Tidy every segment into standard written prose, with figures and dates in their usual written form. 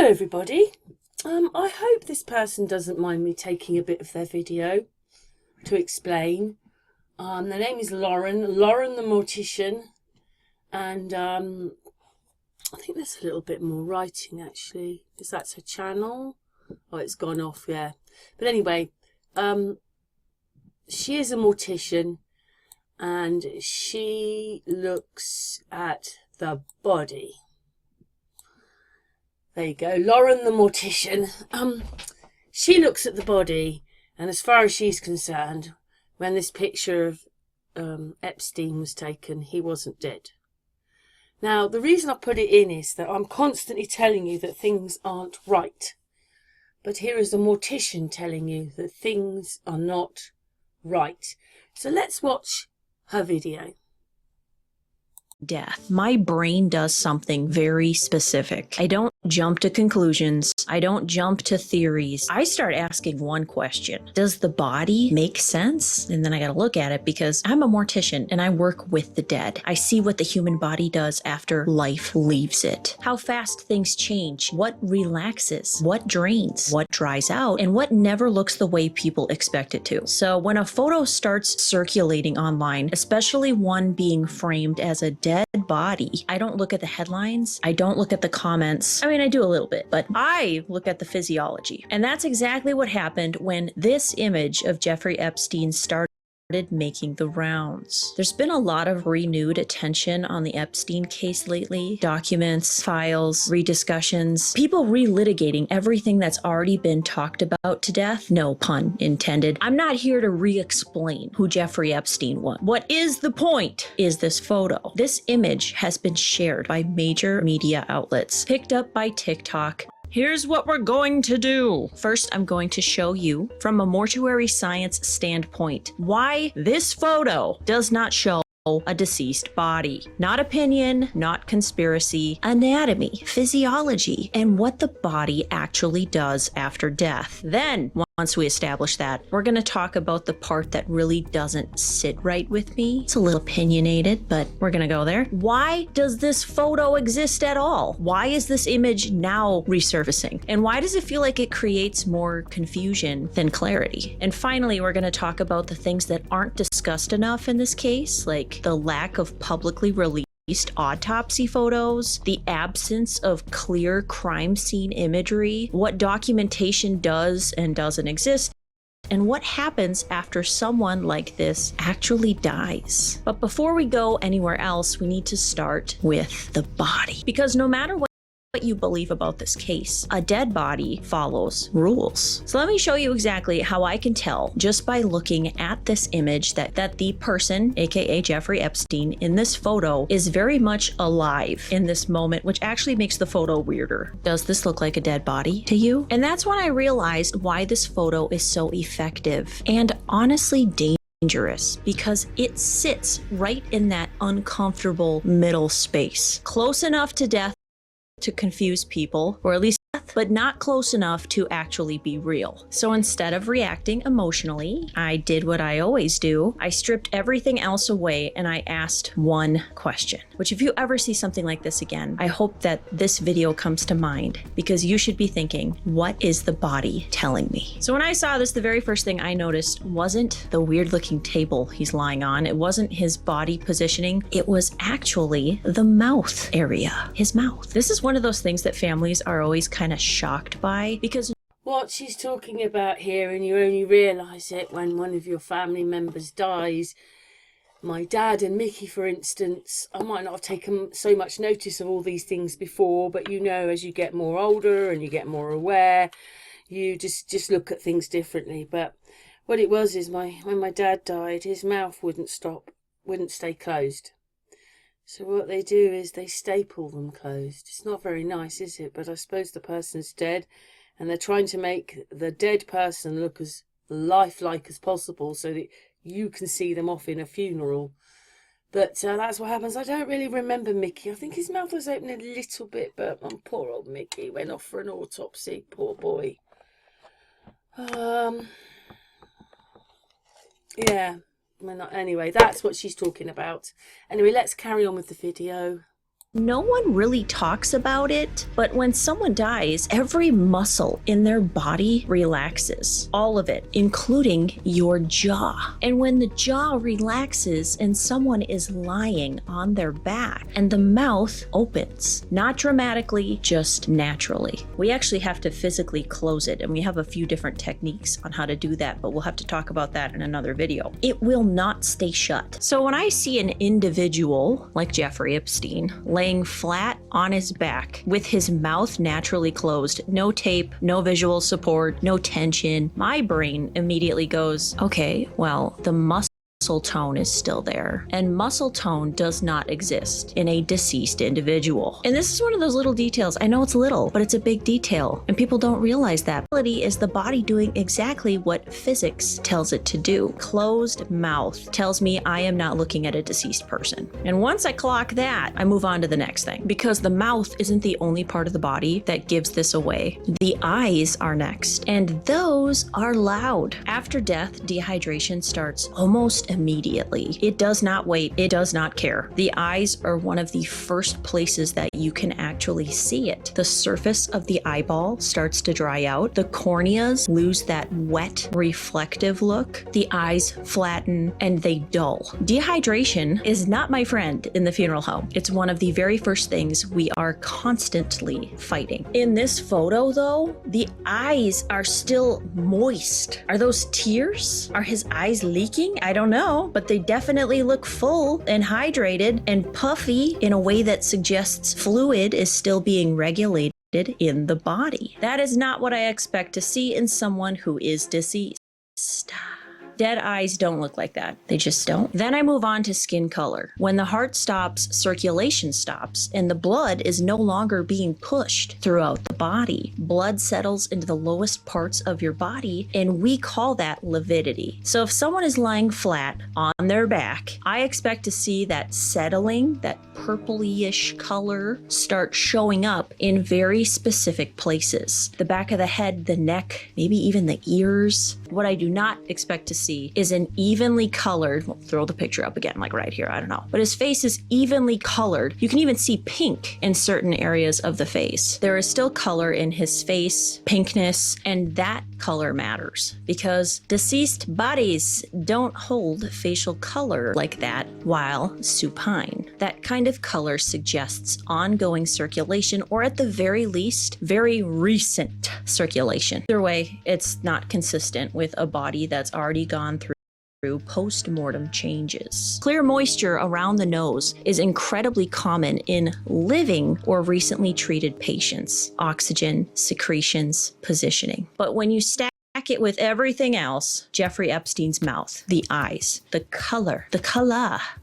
Hello everybody. I hope this person doesn't mind me taking a bit of their video to explain. Their name is Lauren the Mortician, and I think there's a little bit more writing actually, because that's her channel. Oh, it's gone off, yeah. But anyway, she is a mortician and she looks at the body. There you go, Lauren the Mortician. She looks at the body, and as far as she's concerned, when this picture of Epstein was taken, he wasn't dead. Now, the reason I put it in is that I'm constantly telling you that things aren't right. But here is a mortician telling you that things are not right. So let's watch her video. Death. My brain does something very specific. I don't jump to conclusions. I don't jump to theories. I start asking one question. Does the body make sense? And then I gotta look at it because I'm a mortician and I work with the dead. I see what the human body does after life leaves it. How fast things change. What relaxes. What drains. What dries out. And what never looks the way people expect it to. So when a photo starts circulating online, especially one being framed as a dead body, I don't look at the headlines. I don't look at the comments. I mean, I do a little bit, but I look at the physiology. And that's exactly what happened when this image of Jeffrey Epstein started making the rounds. There's been a lot of renewed attention on the Epstein case lately. Documents, files, rediscussions, people relitigating everything that's already been talked about to death. No pun intended. I'm not here to re-explain who Jeffrey Epstein was. What is the point is this photo. This image has been shared by major media outlets, picked up by TikTok. Here's what we're going to do. First, I'm going to show you from a mortuary science standpoint why this photo does not show a deceased body. Not opinion, not conspiracy, anatomy, physiology, and what the body actually does after death. Then, once we establish that, we're going to talk about the part that really doesn't sit right with me. It's a little opinionated, but we're going to go there. Why does this photo exist at all? Why is this image now resurfacing? And why does it feel like it creates more confusion than clarity? And finally, we're going to talk about the things that aren't discussed enough in this case, like the lack of publicly released autopsy photos, the absence of clear crime scene imagery, what documentation does and doesn't exist, and what happens after someone like this actually dies. But before we go anywhere else, we need to start with the body. Because no matter what you believe about this case, a dead body follows rules. So let me show you exactly how I can tell just by looking at this image that the person, aka Jeffrey Epstein, in this photo is very much alive in this moment, which actually makes the photo weirder. Does this look like a dead body to you? And that's when I realized why this photo is so effective and honestly dangerous, because it sits right in that uncomfortable middle space, close enough to death to confuse people, or at least death, but not close enough to actually be real. So instead of reacting emotionally, I did what I always do. I stripped everything else away and I asked one question, which if you ever see something like this again, I hope that this video comes to mind, because you should be thinking, what is the body telling me? So when I saw this, the very first thing I noticed wasn't the weird looking table he's lying on. It wasn't his body positioning. It was actually the mouth area, his mouth. This is one of those things that families are always kind of shocked by, because What she's talking about here, and you only realise it when one of your family members dies. My dad and Mickey, for instance, I might not have taken so much notice of all these things before, but you know, as you get more older and you get more aware, you just look at things differently. But what it was is when my dad died, his mouth wouldn't stay closed. So what they do is they staple them closed. It's not very nice, is it? But I suppose the person's dead and they're trying to make the dead person look as lifelike as possible so that you can see them off in a funeral. But that's what happens. I don't really remember Mickey. I think his mouth was open a little bit, but poor old Mickey went off for an autopsy. Poor boy. Yeah. Anyway, that's what she's talking about. Anyway, let's carry on with the video. No one really talks about it, but when someone dies, every muscle in their body relaxes. All of it, including your jaw. And when the jaw relaxes and someone is lying on their back and the mouth opens, not dramatically, just naturally. We actually have to physically close it, and we have a few different techniques on how to do that, but we'll have to talk about that in another video. It will not stay shut. So when I see an individual like Jeffrey Epstein laying flat on his back with his mouth naturally closed, no tape, no visual support, no tension, my brain immediately goes, okay, well, the muscle tone is still there, and muscle tone does not exist in a deceased individual. And this is one of those little details. I know it's little, but it's a big detail, and people don't realize that. Ability is the body doing exactly what physics tells it to do. Closed mouth tells me I am not looking at a deceased person. And once I clock that, I move on to the next thing, because the mouth isn't the only part of the body that gives this away. The eyes are next, and those are loud. After death, dehydration starts almost immediately. It does not wait. It does not care. The eyes are one of the first places that you can actually see it. The surface of the eyeball starts to dry out. The corneas lose that wet, reflective look. The eyes flatten and they dull. Dehydration is not my friend in the funeral home. It's one of the very first things we are constantly fighting. In this photo, though, the eyes are still moist. Are those tears? Are his eyes leaking? I don't know. But they definitely look full and hydrated and puffy in a way that suggests fluid is still being regulated in the body. That is not what I expect to see in someone who is deceased. Dead eyes don't look like that. They just don't. Then I move on to skin color. When the heart stops, circulation stops, and the blood is no longer being pushed throughout the body. Blood settles into the lowest parts of your body, and we call that lividity. So if someone is lying flat on their back, I expect to see that settling, that purpley-ish color start showing up in very specific places. The back of the head, the neck, maybe even the ears. What I do not expect to see is an evenly colored, we'll throw the picture up again, like right here, I don't know. But his face is evenly colored. You can even see pink in certain areas of the face. There is still color in his face, pinkness, and that color matters because deceased bodies don't hold facial color like that while supine. That kind of color suggests ongoing circulation, or at the very least, very recent circulation. Either way, it's not consistent with a body that's already gone through post-mortem changes. Clear moisture around the nose is incredibly common in living or recently treated patients. Oxygen, secretions, positioning. But when you stack it with everything else, Jeffrey Epstein's mouth, the eyes, the color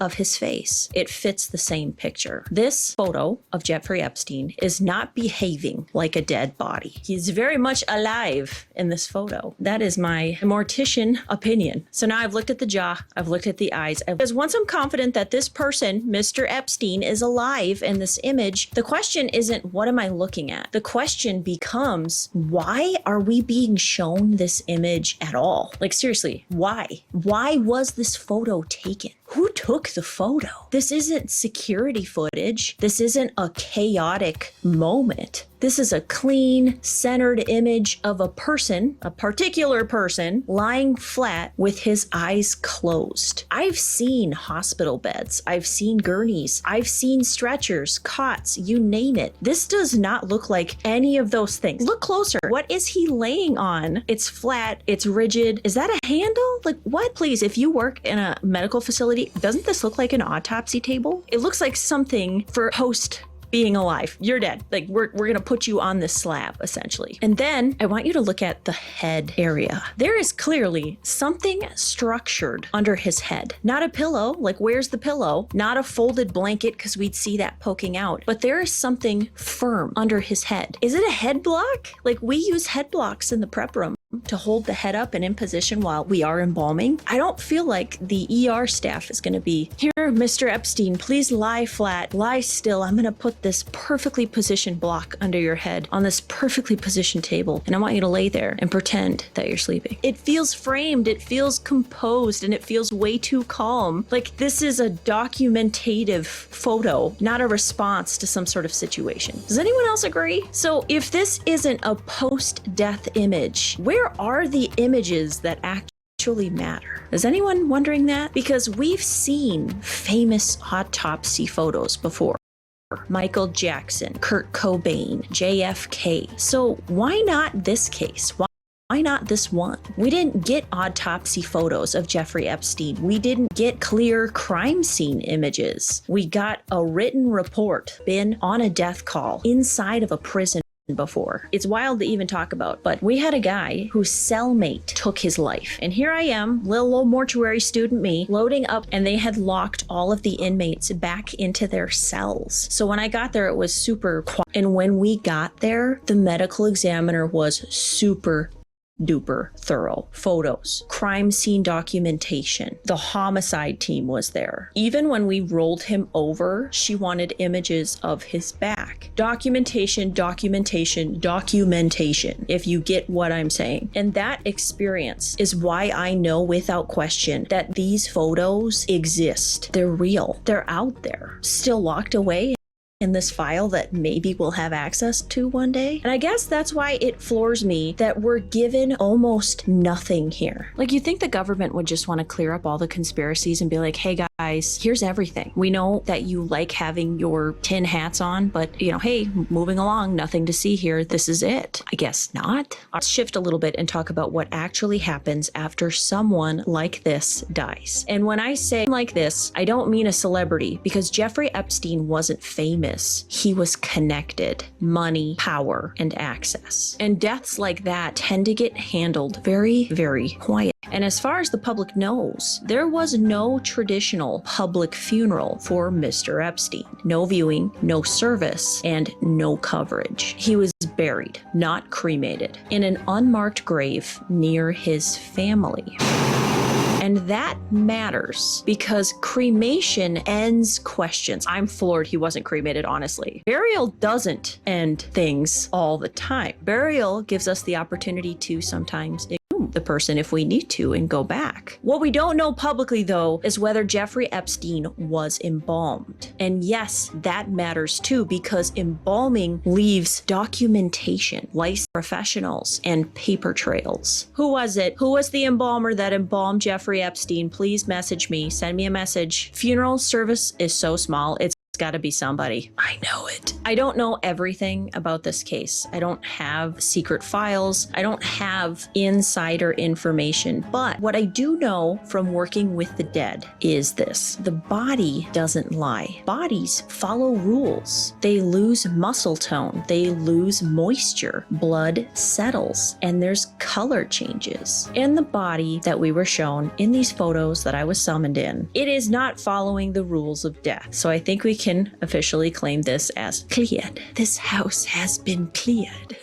of his face, it fits the same picture. This photo of Jeffrey Epstein is not behaving like a dead body. He's very much alive in this photo. That is my Mortician opinion. So now I've looked at the jaw, I've looked at the eyes, because once I'm confident that this person, Mr. Epstein, is alive in this image, the question isn't what am I looking at? The question becomes, why are we being shown this image at all? Like seriously, why? Why was this photo taken? Who took the photo? This isn't security footage. This isn't a chaotic moment. This is a clean, centered image of a person, a particular person, lying flat with his eyes closed. I've seen hospital beds. I've seen gurneys. I've seen stretchers, cots, you name it. This does not look like any of those things. Look closer. What is he laying on? It's flat. It's rigid. Is that a handle? Like what? Please, if you work in a medical facility, doesn't this look like an autopsy table? It looks like something for post being alive. You're dead. Like we're gonna put you on this slab essentially. And then I want you to look at the head area. There is clearly something structured under his head. Not a pillow, like where's the pillow? Not a folded blanket because we'd see that poking out, but there is something firm under his head. Is it a head block? Like we use head blocks in the prep room. to hold the head up and in position while we are embalming. I don't feel like the ER staff is going to be, here, Mr. Epstein, please lie flat, lie still. I'm going to put this perfectly positioned block under your head on this perfectly positioned table, and I want you to lay there and pretend that you're sleeping. It feels framed, it feels composed, and it feels way too calm. Like this is a documentative photo, not a response to some sort of situation. Does anyone else agree? So if this isn't a post-death image, where are the images that actually matter? Is anyone wondering that? Because we've seen famous autopsy photos before. Michael Jackson, Kurt Cobain, JFK. So why not this case? Why not this one? We didn't get autopsy photos of Jeffrey Epstein. We didn't get clear crime scene images. We got a written report, been on a death call inside of a prison before. It's wild to even talk about, but we had a guy whose cellmate took his life. And here I am, little old mortuary student me, loading up, and they had locked all of the inmates back into their cells. So when I got there, it was super quiet. And when we got there, the medical examiner was super duper thorough. Photos, crime scene documentation. The homicide team was there. Even when we rolled him over, she wanted images of his back. Documentation, documentation, documentation, if you get what I'm saying. And that experience is why I know without question that these photos exist. They're real. They're out there, still locked away in this file that maybe we'll have access to one day. And I guess that's why it floors me that we're given almost nothing here. Like, you think the government would just want to clear up all the conspiracies and be like, hey guys, here's everything. We know that you like having your tin hats on, but you know, hey, moving along, nothing to see here. This is it. I guess not. Let's shift a little bit and talk about what actually happens after someone like this dies. And when I say like this, I don't mean a celebrity, because Jeffrey Epstein wasn't famous. He was connected, money, power, and access. And deaths like that tend to get handled very, very quiet. And as far as the public knows, there was no traditional public funeral for Mr. Epstein. No viewing, no service, and no coverage. He was buried, not cremated, in an unmarked grave near his family. And that matters because cremation ends questions. I'm floored he wasn't cremated, honestly. Burial doesn't end things all the time. Burial gives us the opportunity to sometimes exhume the person if we need to and go back. What we don't know publicly, though, is whether Jeffrey Epstein was embalmed. And yes, that matters too, because embalming leaves documentation, licensed professionals, and paper trails. Who was it? Who was the embalmer that embalmed Jeffrey Epstein? Please message me. Send me a message. Funeral service is so small. It's got to be somebody. I know it. I don't know everything about this case. I don't have secret files. I don't have insider information. But what I do know from working with the dead is this: the body doesn't lie. Bodies follow rules. They lose muscle tone. They lose moisture. Blood settles, and there's color changes. In the body that we were shown in these photos that I was summoned in, it is not following the rules of death. So I think we can officially claim this as cleared. This house has been cleared.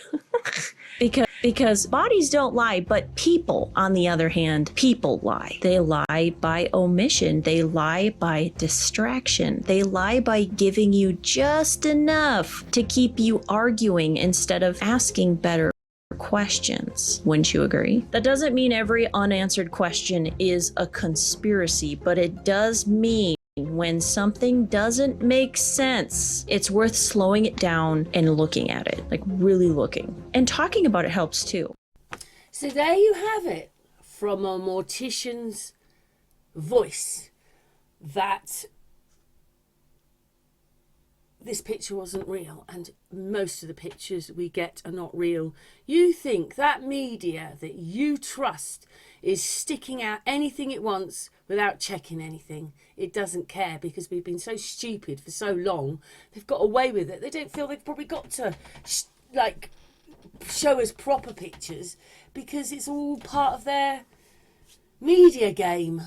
Because bodies don't lie, but people, on the other hand, people lie. They lie by omission. They lie by distraction. They lie by giving you just enough to keep you arguing instead of asking better questions. Wouldn't you agree? That doesn't mean every unanswered question is a conspiracy, but it does mean when something doesn't make sense, it's worth slowing it down and looking at it, like really looking. And talking about it helps too. So there you have it, from a mortician's voice, that this picture wasn't real, and most of the pictures we get are not real. You think that media that you trust is sticking out anything it wants without checking anything. It doesn't care, because we've been so stupid for so long. They've got away with it. They don't feel they've probably got to show us proper pictures, because it's all part of their media game.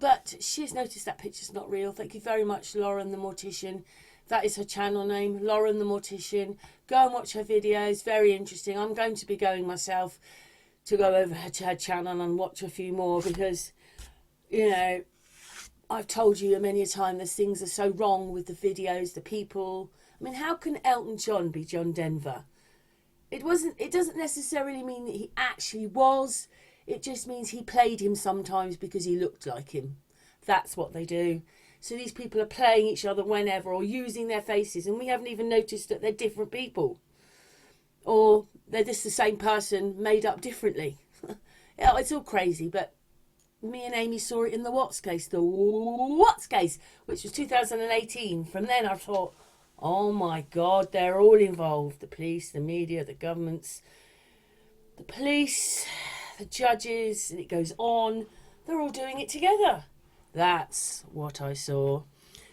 But she's noticed that picture's not real. Thank you very much, Lauren the Mortician, That is her channel name, Lauren the Mortician. Go and watch her videos, very interesting. I'm going to be going myself to go over to her channel and watch a few more because, you know, I've told you many a time there's things are so wrong with the videos, the people. I mean, how can Elton John be John Denver? It doesn't necessarily mean that he actually was. It just means he played him sometimes because he looked like him. That's what they do. So these people are playing each other whenever or using their faces, and we haven't even noticed that they're different people. Or they're just the same person made up differently. Yeah, it's all crazy, but me and Amy saw it in the Watts case, which was 2018. From then I thought, oh my God, they're all involved. The police, the media, the governments, the police, the judges, and it goes on. They're all doing it together. That's what I saw.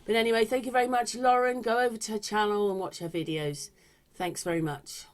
But anyway, thank you very much, Lauren. Go over to her channel and watch her videos. Thanks very much.